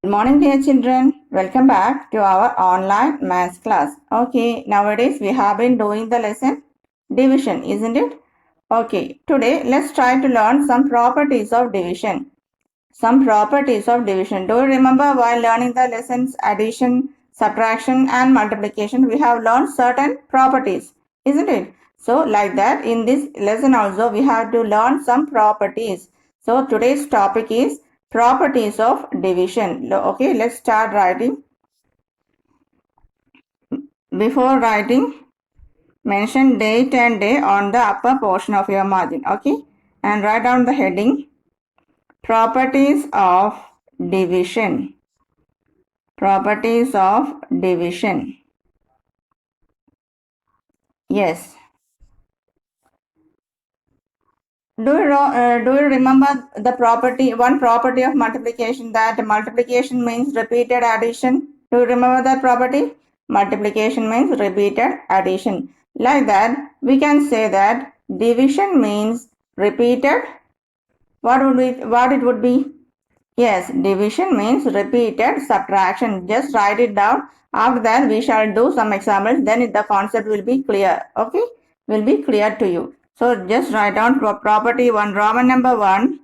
Good morning, dear children. Welcome back to our online maths class. Okay, nowadays we have been doing the lesson division, isn't it? Okay, today let's try to learn some properties of division. Some properties of division. Do you remember while learning the lessons addition, subtraction, and multiplication, we have learned certain properties, isn't it? So, like that, in this lesson also, we have to learn some properties. So, today's topic is properties of division. Okay, let's start writing. Before writing, mention date and day on the upper portion of your margin. Okay, and write down the heading properties of division. Properties of division. Yes. Do you remember the one property of multiplication, that multiplication means repeated addition? Do you remember that property? Multiplication means repeated addition. Like that, we can say that division means repeated. What it would be? Yes, division means repeated subtraction. Just write it down. After that, we shall do some examples. Then the concept will be clear. Okay, will be clear to you. So just write down property 1, Roman number 1.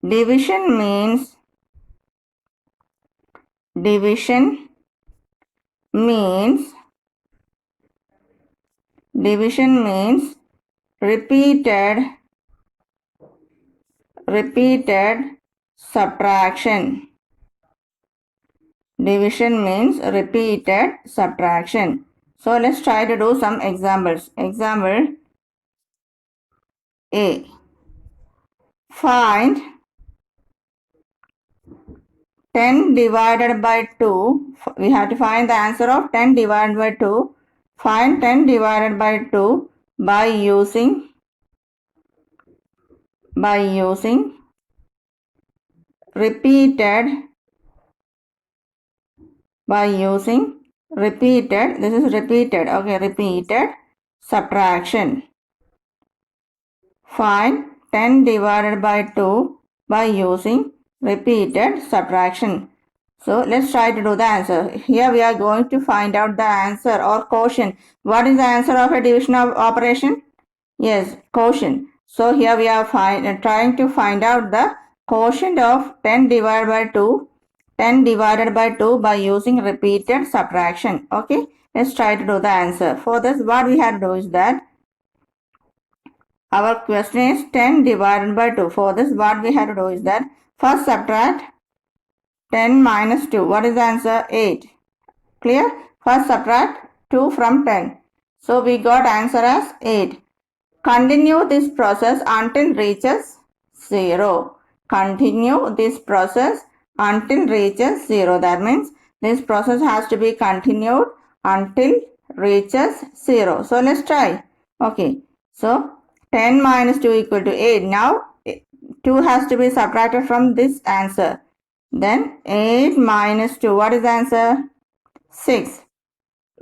Division means repeated subtraction. Division means repeated subtraction. So let's try to do some examples. Example A. Find 10 divided by 2. We have to find the answer of 10 divided by 2. Find 10 divided by 2 by using repeated this is repeated, okay, repeated subtraction. Find 10 divided by 2 by using repeated subtraction. So let's try to do the answer. Here we are going to find out the answer or quotient. What is the answer of a division operation? Yes, quotient. So here we are trying to find out the quotient of 10 divided by 2. 10 divided by 2 by using repeated subtraction. Okay, let's try to do the answer. For this, what we have to do is that our question is 10 divided by 2. For this, what we have to do is that first subtract 10 minus 2. What is the answer? 8. Clear? First subtract 2 from 10. So we got answer as 8. Continue this process until reaches 0. Continue this process until reaches 0. That means this process has to be continued until reaches 0. So let's try. Okay. So 10 minus 2 equal to 8. Now 2 has to be subtracted from this answer. Then 8 minus 2. What is the answer? 6.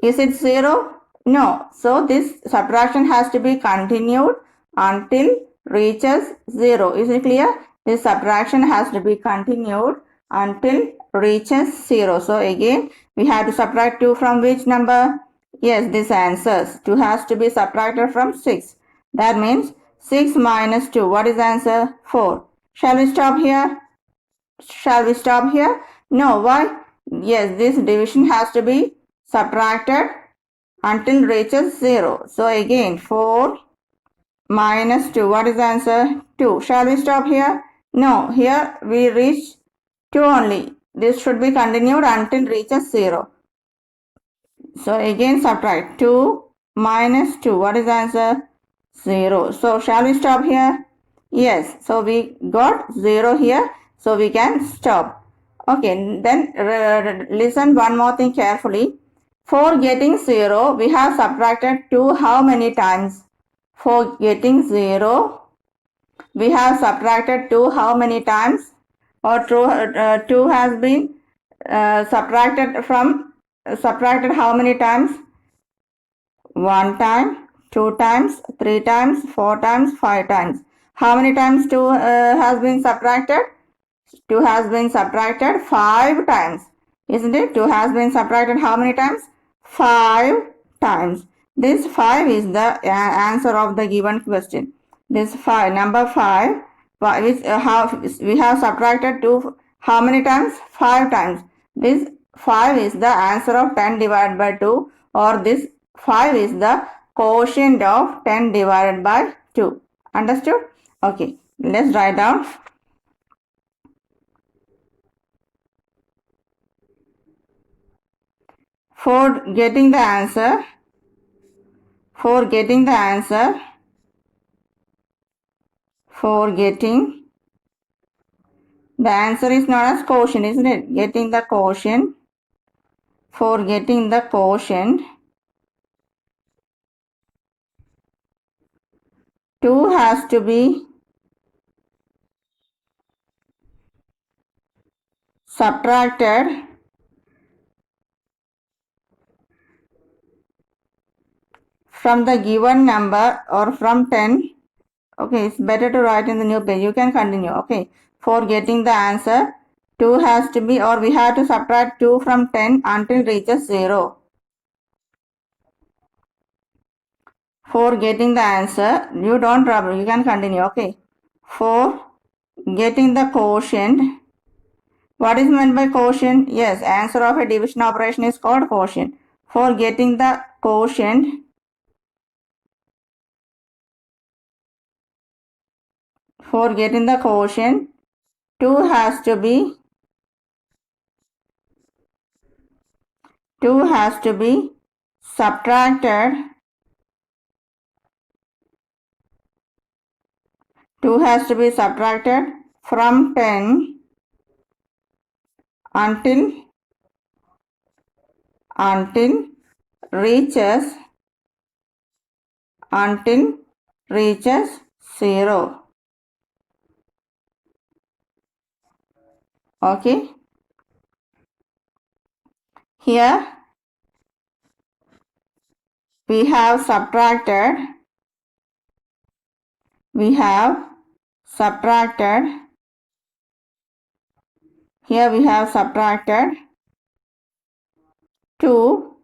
Is it 0? No. So this subtraction has to be continued until reaches 0. Is it clear? This subtraction has to be continued until reaches 0. So again, we have to subtract 2 from which number? Yes, this answers. 2 has to be subtracted from 6. That means 6 minus 2. What is the answer? 4. Shall we stop here? No. Why? Yes, this division has to be subtracted until reaches 0. So again 4 minus 2. What is the answer? 2. Shall we stop here? No. Here we reach 2 only. This should be continued until reaches 0. So again subtract 2 minus 2. What is the answer? 0. So shall we stop here? Yes. So we got 0 here. So we can stop. Okay. Then listen one more thing carefully. For getting 0, we have subtracted 2 how many times? For getting 0, we have subtracted 2 how many times? Or 2 has been subtracted how many times? 1 time, 2 times, 3 times, 4 times, 5 times. How many times 2 has been subtracted? 2 has been subtracted 5 times. Isn't it? 2 has been subtracted how many times? 5 times. This 5 is the answer of the given question. This 5, number 5, we have subtracted 2 how many times? 5 times. This 5 is the answer of 10 divided by 2, or this 5 is the quotient of 10 divided by 2. Understood? Okay, let's write down. For getting the answer, for getting the answer is known as quotient, isn't it? Getting the quotient. For getting the quotient, 2 has to be subtracted from the given number or from 10. Okay, it's better to write in the new page. You can continue. Okay, for getting the answer, 2 has to be, or we have to subtract 2 from 10 until it reaches 0. For getting the answer, you don't trouble, you can continue. Okay, for getting the quotient, what is meant by quotient? Yes, answer of a division operation is called quotient. For getting the quotient, 2 has to be subtracted 2 has to be subtracted from 10 until reaches 0. Okay, here we have subtracted 2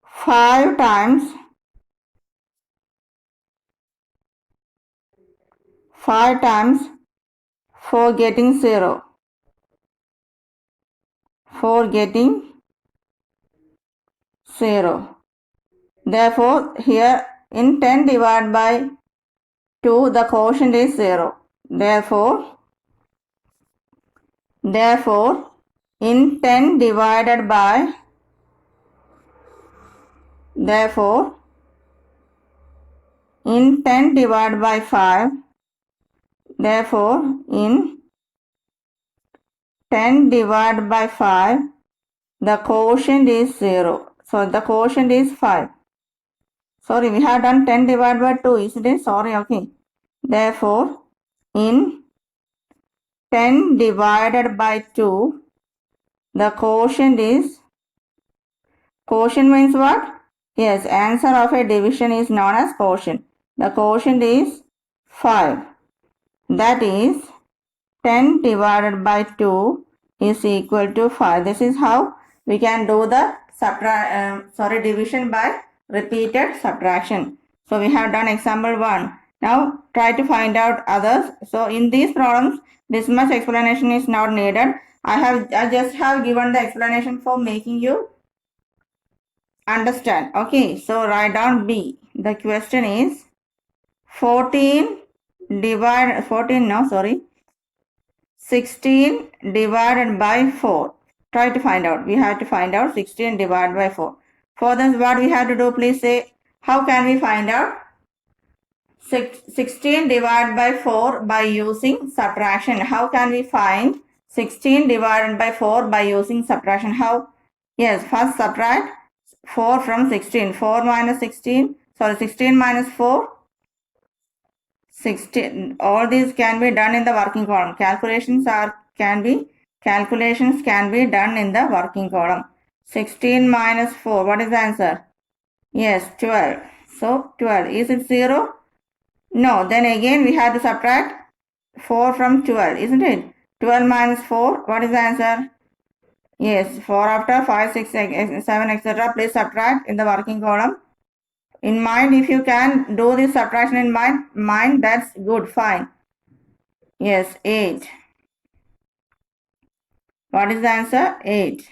5 times, 5 times for getting 0. For getting 0. Therefore, here in 10 divided by 2, the quotient is 0. Therefore, in 10 divided by, in 10 divided by 5, in 10 divided by 5, the quotient is 0. So, the quotient is 5. Sorry, we have done 10 divided by 2, isn't it? Sorry, okay. Therefore, in 10 divided by 2, the quotient means what? Yes, answer of a division is known as quotient. The quotient is 5. That is 10 divided by 2 is equal to 5. This is how we can do the division by repeated subtraction. So we have done example 1. Now try to find out others. So in these problems, this much explanation is not needed. I just have given the explanation for making you understand. Okay, so write down B. The question is 16 divided by 4. Try to find out. We have to find out 16 divided by 4. For this, what we have to do, please say, how can we find out 16 divided by 4 by using subtraction? How can we find 16 divided by 4 by using subtraction? How? Yes, first subtract 4 from 16. 4 minus 16, 16 minus 4. 16. All these can be done in the working column. Calculations can be done in the working column. 16 minus 4. What is the answer? Yes, 12. So 12. Is it 0? No. Then again we have to subtract 4 from 12, isn't it? 12 minus 4, what is the answer? Yes, 4 after 5, 6, 7, etc. Please subtract in the working column. In mind, if you can do this subtraction in mind, that's good, fine. Yes, 8. What is the answer? 8.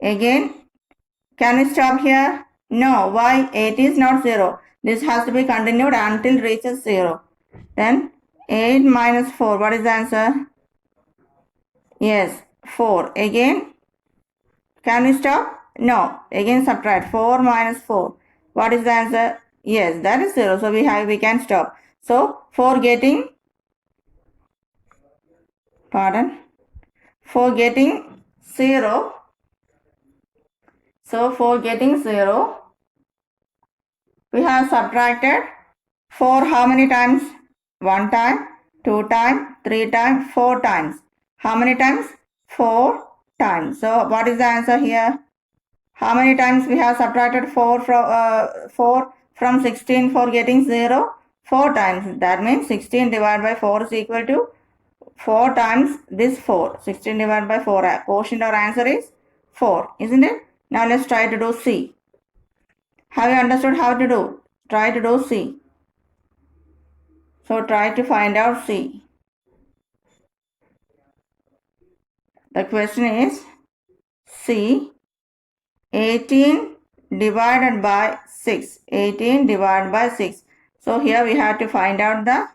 Again, can we stop here? No. Why? 8 is not 0. This has to be continued until reaches 0. Then 8 minus 4. What is the answer? Yes, 4. Again, can we stop? No. Again subtract. 4 minus 4. What is the answer? Yes, that is 0. So we can stop. So for getting 0. So for getting 0, we have subtracted 4 how many times? 1 time, 2 times, 3 times, 4 times. How many times? 4 times. So what is the answer here? How many times we have subtracted 4 from 16 for getting 0? 4 times. That means 16 divided by 4 is equal to 4 times this 4. 16 divided by 4. Quotient or answer is 4, isn't it? Now let's try to do C. Have you understood how to do? Try to do C. So try to find out C. The question is C, 18 divided by 6. 18 divided by 6. So here we have to find out the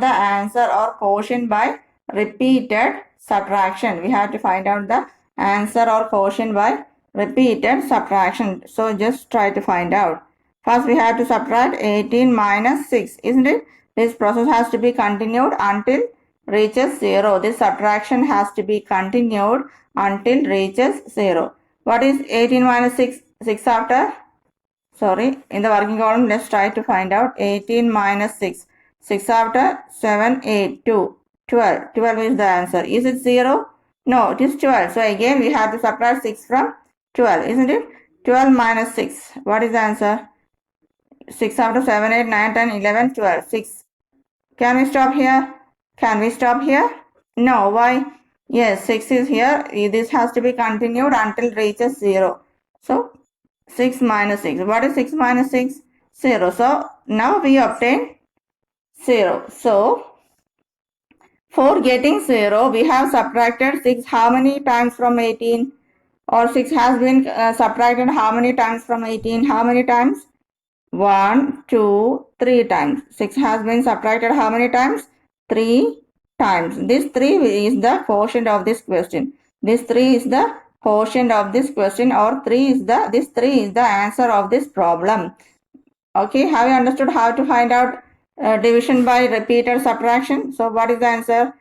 answer or quotient by repeated subtraction. We have to find out the answer or quotient by repeated subtraction. So just try to find out. First we have to subtract 18 minus 6, isn't it? This process has to be continued until reaches 0. This subtraction has to be continued until reaches 0. What is 18 minus 6? 6 after? Sorry, in the working column, let's try to find out 18 minus 6. 6 after 7, 8, 2, 12. 12 is the answer. Is it 0? No, it is 12. So again, we have to subtract 6 from 12, isn't it? 12 minus 6. What is the answer? 6 after 7, 8, 9, 10, 11, 12. 6. Can we stop here? Can we stop here? No. Why? Yes, 6 is here. This has to be continued until it reaches 0. So 6 minus 6. What is 6 minus 6? 0. So now we obtain 0. So for getting 0, we have subtracted 6 how many times from 18? Or 6 has been subtracted how many times from 18? How many times? 1, 2, 3 times. 6 has been subtracted how many times? 3 times. This 3 is the quotient of this question. This 3 is the quotient of this question, or this 3 is the answer of this problem. Okay, have you understood how to find out division by repeated subtraction? So what is the answer?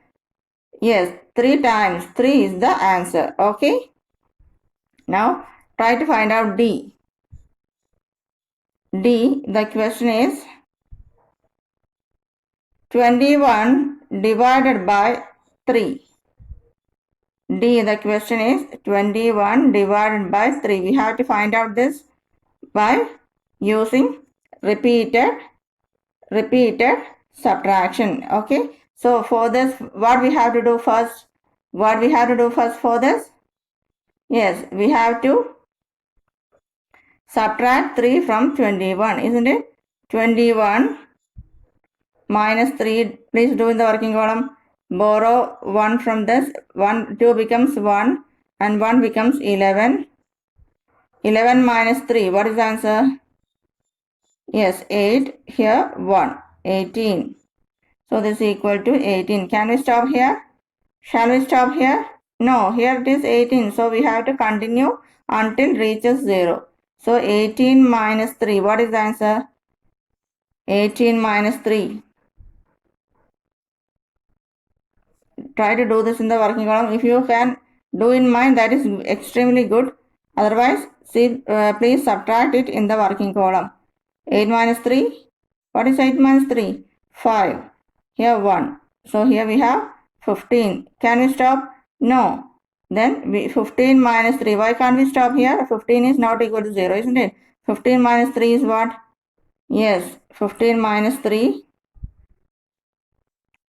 Yes, 3 times. 3 is the answer. Okay. Now try to find out D. D, the question is 21 divided by 3. D, the question is 21 divided by 3. We have to find out this by using repeated subtraction. Okay. So for this, what we have to do first? What we have to do first for this? Yes, we have to subtract 3 from 21, isn't it? 21 minus 3, please do in the working column. Borrow 1 from this. 2 becomes 1 and 1 becomes 11. 11 minus 3, what is the answer? Yes, 8. Here 1, 18. So this is equal to 18. Can we stop here? Shall we stop here? No, here it is 18. So we have to continue until reaches 0. So 18 minus 3, what is the answer? 18 minus 3. Try to do this in the working column. If you can do in mind, that is extremely good. Otherwise, please subtract it in the working column. 8 minus 3. What is 8 minus 3? 5. Here 1. So here we have 15. Can we stop? No. Then 15 minus 3. Why can't we stop here? 15 is not equal to 0, isn't it? 15 minus 3 is what? Yes, 15 minus 3.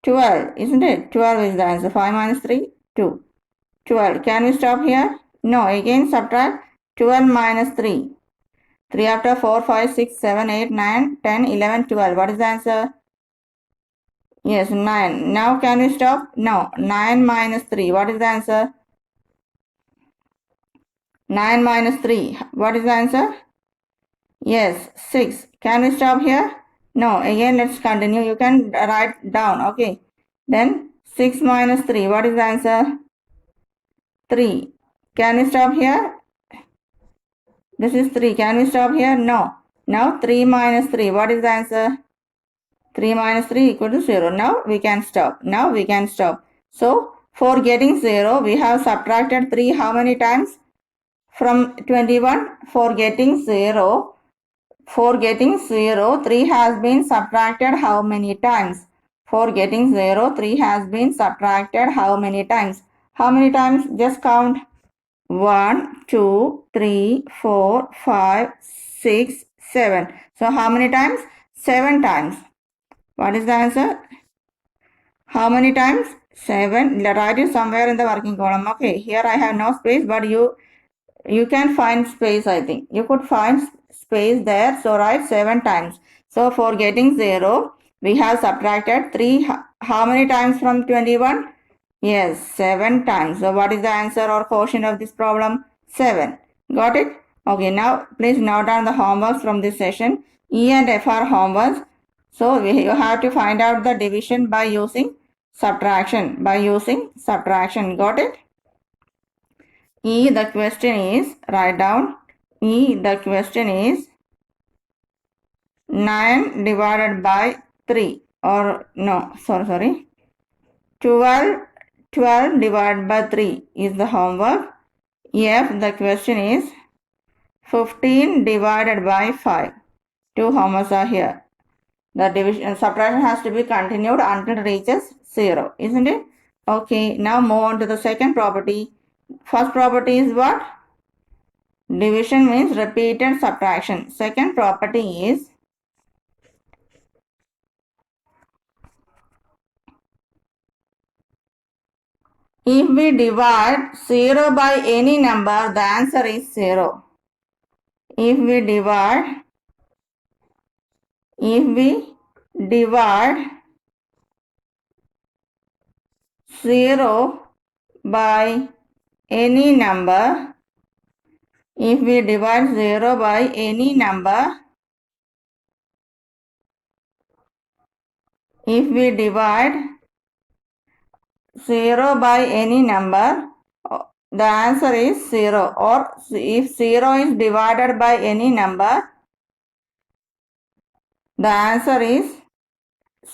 12, isn't it? 12 is the answer. 5 minus 3, 2. 12. Can we stop here? No. Again subtract 12 minus 3. 3 after 4, 5, 6, 7, 8, 9, 10, 11, 12. What is the answer? Yes, 9. Now can we stop? No. 9 minus 3. What is the answer? 9 minus 3. What is the answer? Yes, 6. Can we stop here? No. Again, let's continue. You can write down. Okay. Then 6 minus 3. What is the answer? 3. Can we stop here? This is 3. Can we stop here? No. Now 3 minus 3. What is the answer? 3 minus 3 equal to 0. Now we can stop. Now we can stop. So for getting 0, we have subtracted 3 how many times? From 21. For getting 0, 3 has been subtracted how many times? For getting 0, 3 has been subtracted how many times? How many times? Just count. 1, 2, 3, 4, 5, 6, 7. So how many times? 7 times. What is the answer? How many times? 7. Write it somewhere in the working column. Okay, here I have no space, but you can find space, I think. You could find space there. So write 7 times. So for getting 0, we have subtracted 3. How many times from 21? Yes, 7 times. So what is the answer or quotient of this problem? 7. Got it? Okay, now please note down the homeworks from this session. E and F are homeworks. So you have to find out the division by using subtraction. Got it? E, the question is, write down. E, the question is 9 divided by 3. Or no, sorry. 12 divided by 3 is the homework. F, the question is 15 divided by 5. 2 homeworks are here. The division subtraction has to be continued until it reaches 0, isn't it? Okay, now move on to the second property. First property is what? Division means repeated subtraction. Second property is if we divide 0 by any number, the answer is 0. If we divide 0 by any number, if we divide 0 by any number, if we divide 0 by any number, the answer is 0. Or if 0 is divided by any number, the answer is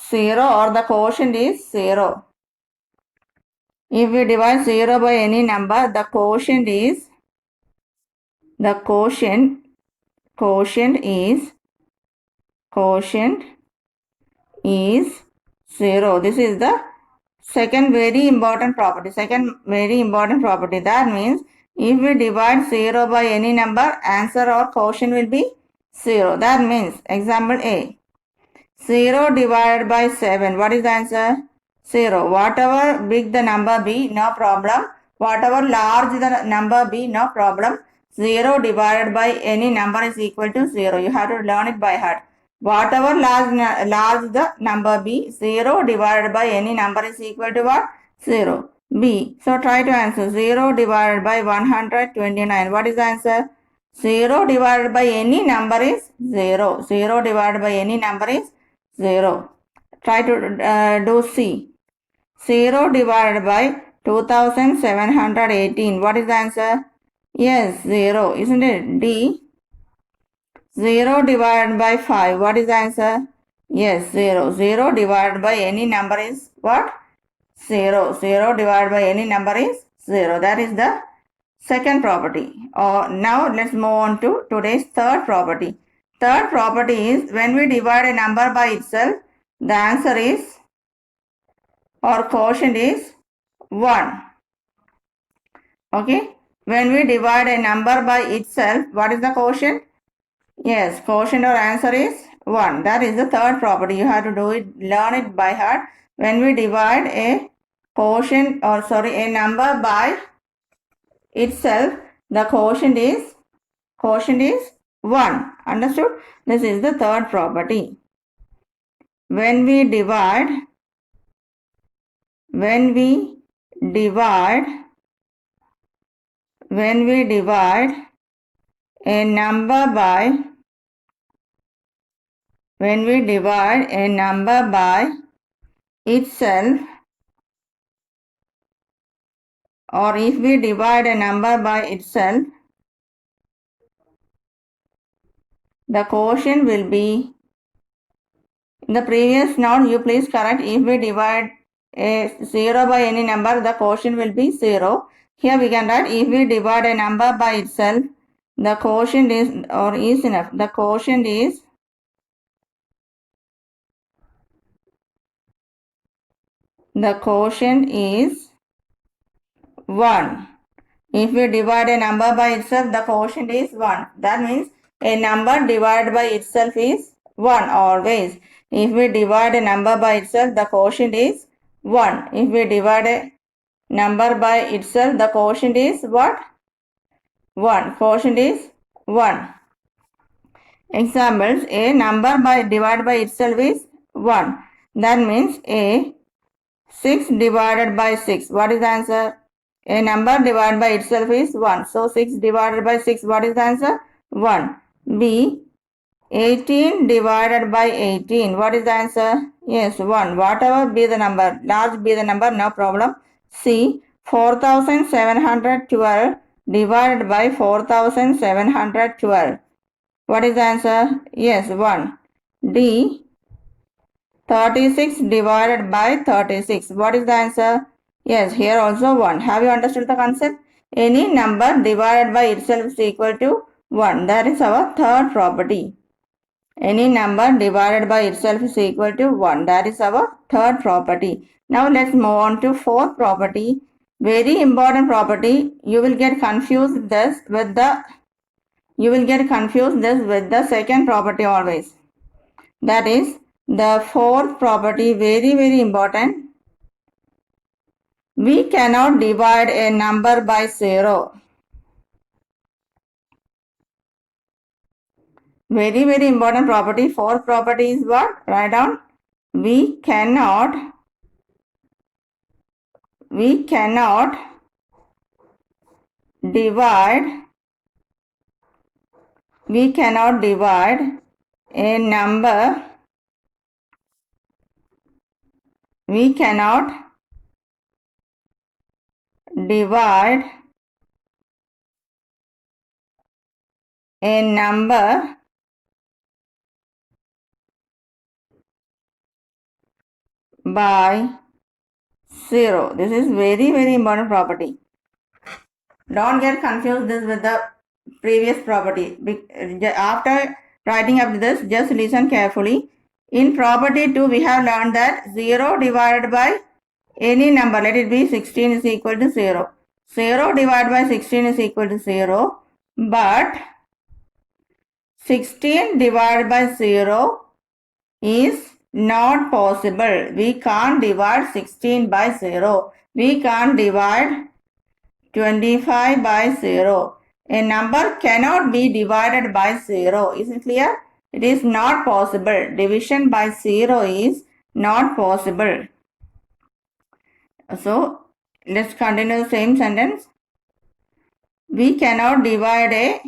0 or the quotient is 0. If we divide 0 by any number, the quotient is 0. This is the second very important property. That means if we divide 0 by any number, answer or quotient will be 0. That means example A. 0 divided by 7. What is the answer? 0. Whatever big the number be, no problem. Whatever large the number be, no problem. 0 divided by any number is equal to 0. You have to learn it by heart. Whatever large the number be, 0 divided by any number is equal to what? 0. B. So try to answer. 0 divided by 129. What is the answer? 0 divided by any number is 0. 0 divided by any number is 0. Try to do C. 0 divided by 2718. What is the answer? Yes, 0. Isn't it? D. 0 divided by 5. What is the answer? Yes, 0. 0 divided by any number is what? 0. 0 divided by any number is 0. That is the second property. Now let's move on to today's third property. Third property is when we divide a number by itself, the answer is or quotient is 1. Okay. When we divide a number by itself, what is the quotient? Yes, quotient or answer is 1. That is the third property. You have to do it, learn it by heart. when we divide a a number by itself, the quotient is 1. Understood? This is the third property. When we divide a number by itself, or if we divide a number by itself, the quotient will be, in the previous note you please correct, if we divide a 0 by any number, the quotient will be 0. Here we can write, if we divide a number by itself, the quotient is enough. The quotient is The quotient is 1. If we divide a number by itself, the quotient is 1. That means a number divided by itself is 1 always. If we divide a number by itself, the quotient is 1. If we divide a number by itself, the quotient is what? 1. Quotient is 1. Examples, a number divided by itself is 1. That means a 6 divided by 6. What is the answer? A number divided by itself is 1. So 6 divided by 6, what is the answer? 1. B. 18 divided by 18. What is the answer? Yes, 1. Whatever be the number, large be the number, no problem. C. 4712 divided by 4712. What is the answer? Yes, 1. D. 36 divided by 36. What is the answer? Yes, here also 1. Have you understood the concept? Any number divided by itself is equal to 1. That is our third property. Any number divided by itself is equal to 1. That is our third property. Now let's move on to fourth property. Very important property. You will get confused this with the second property always. That is the fourth property, very important. We cannot divide a number by 0. Very important property. Fourth property is what? Write down. We cannot divide a number. We cannot divide a number by 0. This is very important property. Don't get confused this with the previous property. After writing up this, just listen carefully. In property 2, we have learned that 0 divided by any number, let it be 16, is equal to 0. 0 divided by 16 is equal to 0. But 16 divided by 0 is not possible. We can't divide 16 by 0. We can't divide 25 by 0. A number cannot be divided by 0. Is it clear? It is not possible. Division by 0 is not possible. So, let's continue the same sentence. We cannot divide a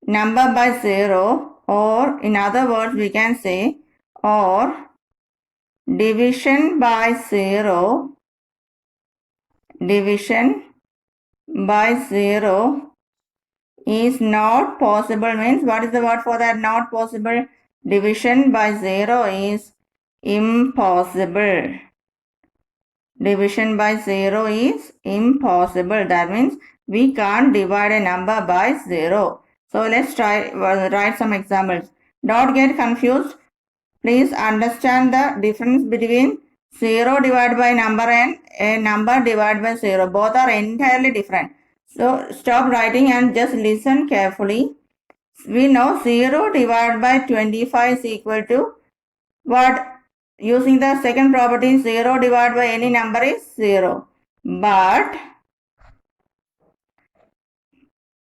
number by 0, or in other words we can say, or division by 0 is not possible. Means what is the word for that? Not possible. Division by 0 is impossible. Division by 0 is impossible. That means we can't divide a number by 0. So let's try write some examples. Don't get confused. Please understand the difference between 0 divided by number and a number divided by 0. Both are entirely different. So stop writing and just listen carefully. We know 0 divided by 25 is equal to what? using the second property, 0 divided by any number is 0. But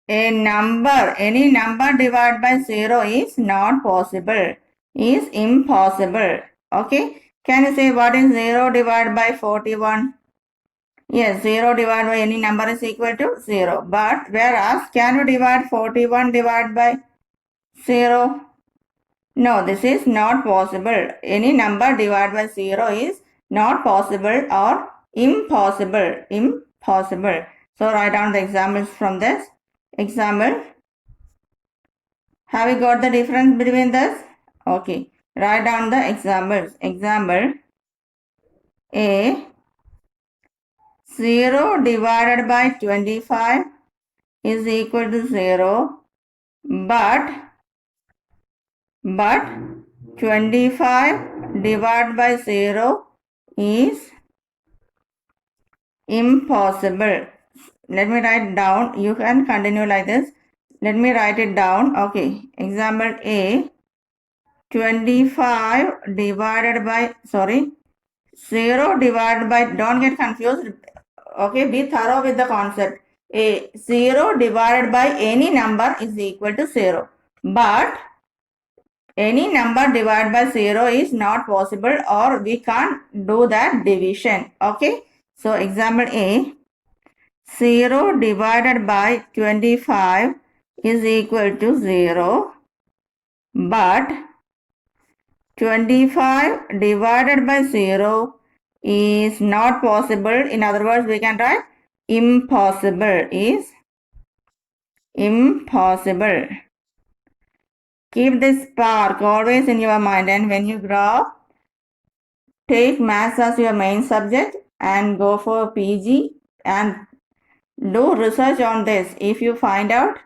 any number divided by 0 is not possible, is impossible. Okay. Can you say what is 0 divided by 41? Yes, 0 divided by any number is equal to 0. But whereas, can you divide 41 divided by 0? No, this is not possible. Any number divided by 0 is not possible or impossible. Impossible. So write down the examples from this. Example. Have you got the difference between this? Okay. Write down the examples. Example A. 0 divided by 25 is equal to 0. But 25 divided by 0 is impossible. Let me write down. You can continue like this. Let me write it down. Okay. Example A. 25 divided by, 0 divided by, don't get confused. Okay. Be thorough with the concept. A 0 divided by any number is equal to 0. But any number divided by 0 is not possible, or we can't do that division. Okay. So example A. 0 divided by 25 is equal to 0. But 25 divided by 0 is not possible. In other words, we can write impossible, is impossible. Keep this spark always in your mind, and when you grow up, take maths as your main subject and go for PG and do research on this. If you find out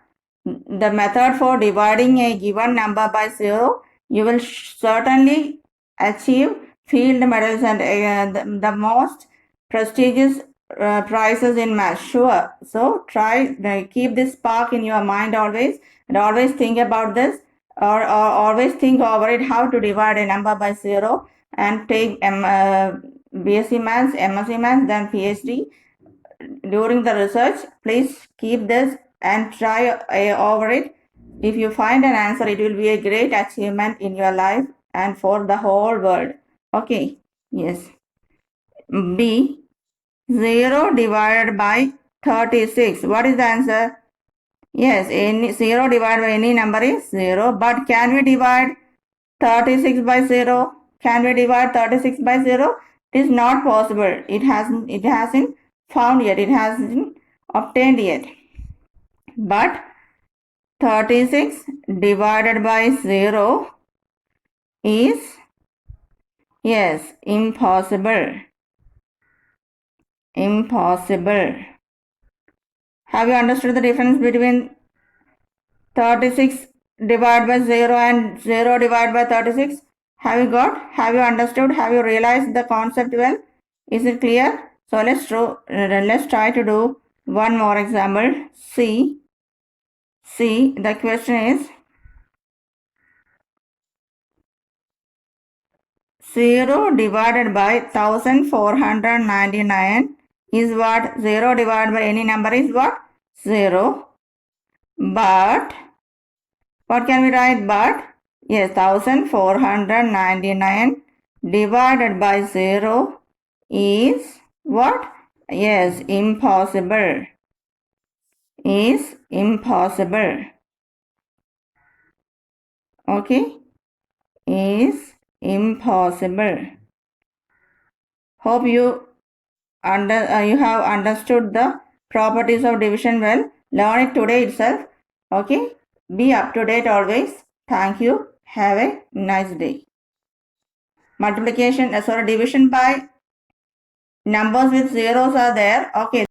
the method for dividing a given number by 0, you will certainly achieve field medals and the most prestigious prizes in math. Sure. So try, keep this spark in your mind always, and always think about this, or always think over it, how to divide a number by 0, and take BSc Maths, MSc Maths, then PhD. During the research, please keep this and try over it. If you find an answer, it will be a great achievement in your life and for the whole world. Okay. Yes. B. 0 divided by 36. What is the answer? Yes, 0 divided by any number is 0. But can we divide 36 by 0? Can we divide 36 by 0? It is not possible. It hasn't found yet. It hasn't obtained yet. But 36 divided by 0 is, yes, impossible. Impossible. Have you understood the difference between 36 divided by 0 and 0 divided by 36? Have you got? Have you understood? Have you realized the concept well? Is it clear? So let's try to do one more example. C. The question is 0 divided by 1499 is what? 0 divided by any number is what? 0. But what can we write? But yes, 1499 divided by 0 is what? Yes, impossible. Is impossible. Okay? Is impossible. Hope you have understood the properties of division well. Learn it today itself. Okay? Be up to date always. Thank you. Have a nice day. Division by numbers with zeros are there. Okay.